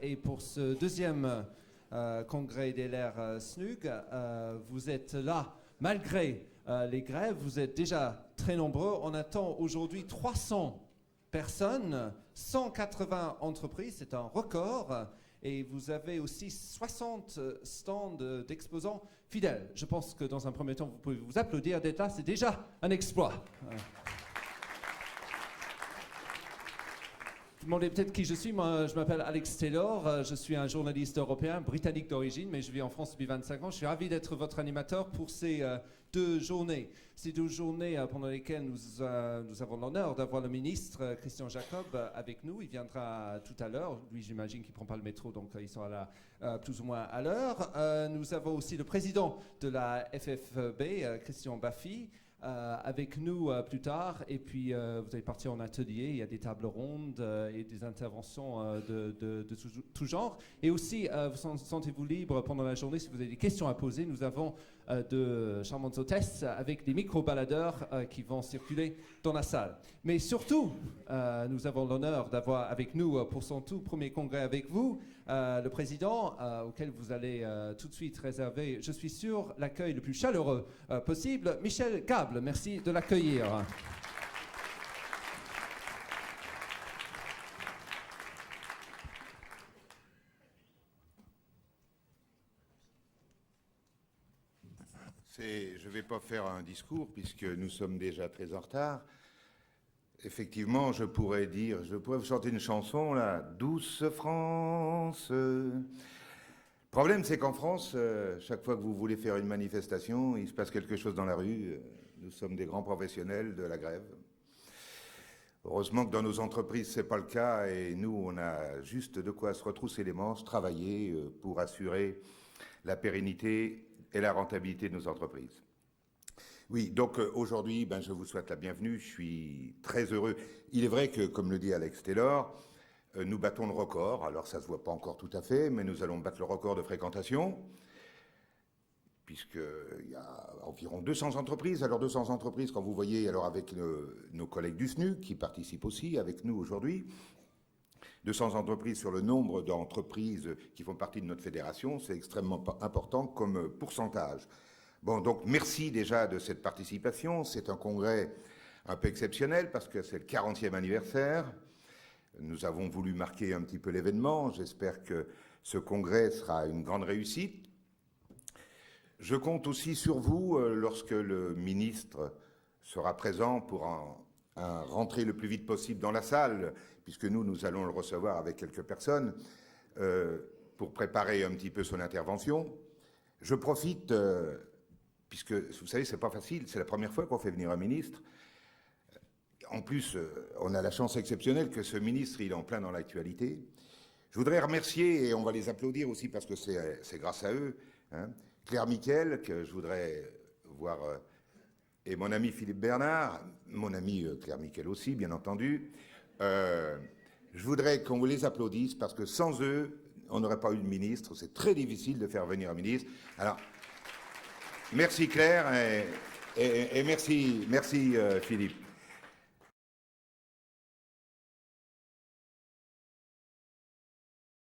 Et pour ce deuxième congrès des LR SNUG, vous êtes là malgré les grèves. Vous êtes déjà très nombreux. On attend aujourd'hui 300 personnes, 180 entreprises, c'est un record. Et vous avez aussi 60 stands d'exposants fidèles. Je pense que dans un premier temps, vous pouvez vous applaudir d'être là. C'est déjà un exploit. Vous vous demandez peut-être qui je suis. Moi, je m'appelle Alex Taylor. Je suis un journaliste européen, britannique d'origine, mais je vis en France depuis 25 ans. Je suis ravi d'être votre animateur pour ces deux journées. Ces deux journées pendant lesquelles nous avons l'honneur d'avoir le ministre Christian Jacob avec nous. Il viendra tout à l'heure. Lui, j'imagine qu'il ne prend pas le métro, donc il sera là plus ou moins à l'heure. Nous avons aussi le président de la FFB, Christian Baffy, avec nous plus tard, et puis vous allez partir en atelier. Il y a des tables rondes et des interventions de tout genre. Et aussi, sentez-vous libre pendant la journée si vous avez des questions à poser. Nous avons de charmantes hôtesses avec des micro-baladeurs qui vont circuler dans la salle. Mais surtout, nous avons l'honneur d'avoir avec nous pour son tout premier congrès avec vous, le président auquel vous allez tout de suite réserver, je suis sûr, l'accueil le plus chaleureux possible, Michel Gable. Merci de l'accueillir. Je ne vais pas faire un discours puisque nous sommes déjà très en retard. Effectivement, je pourrais vous chanter une chanson, là, Douce France. Le problème, c'est qu'en France, chaque fois que vous voulez faire une manifestation, il se passe quelque chose dans la rue. Nous sommes des grands professionnels de la grève. Heureusement que dans nos entreprises, ce n'est pas le cas et nous, on a juste de quoi se retrousser les manches, travailler pour assurer la pérennité et la rentabilité de nos entreprises. Oui, donc aujourd'hui, je vous souhaite la bienvenue. Je suis très heureux. Il est vrai que, comme le dit Alex Taylor, nous battons le record. Alors, ça ne se voit pas encore tout à fait, mais nous allons battre le record de fréquentation, puisqu'il y a environ 200 entreprises. Alors, 200 entreprises, quand vous voyez, alors avec nos collègues du SNUG, qui participent aussi avec nous aujourd'hui, 200 entreprises sur le nombre d'entreprises qui font partie de notre fédération, c'est extrêmement important comme pourcentage. Bon, donc merci déjà de cette participation. C'est un congrès un peu exceptionnel parce que c'est le 40e anniversaire. Nous avons voulu marquer un petit peu l'événement. J'espère que ce congrès sera une grande réussite. Je compte aussi sur vous lorsque le ministre sera présent pour rentrer le plus vite possible dans la salle, puisque nous allons le recevoir avec quelques personnes, pour préparer un petit peu son intervention. Je profite, puisque vous savez, c'est pas facile, c'est la première fois qu'on fait venir un ministre. En plus, on a la chance exceptionnelle que ce ministre, il est en plein dans l'actualité. Je voudrais remercier, et on va les applaudir aussi parce que c'est grâce à eux, hein, Claire Miquel, que je voudrais voir, et mon ami Philippe Bernard, mon ami Claire Miquel aussi, bien entendu. Je voudrais qu'on vous les applaudisse parce que sans eux, on n'aurait pas eu de ministre. C'est très difficile de faire venir un ministre. Alors, merci Claire et merci Philippe.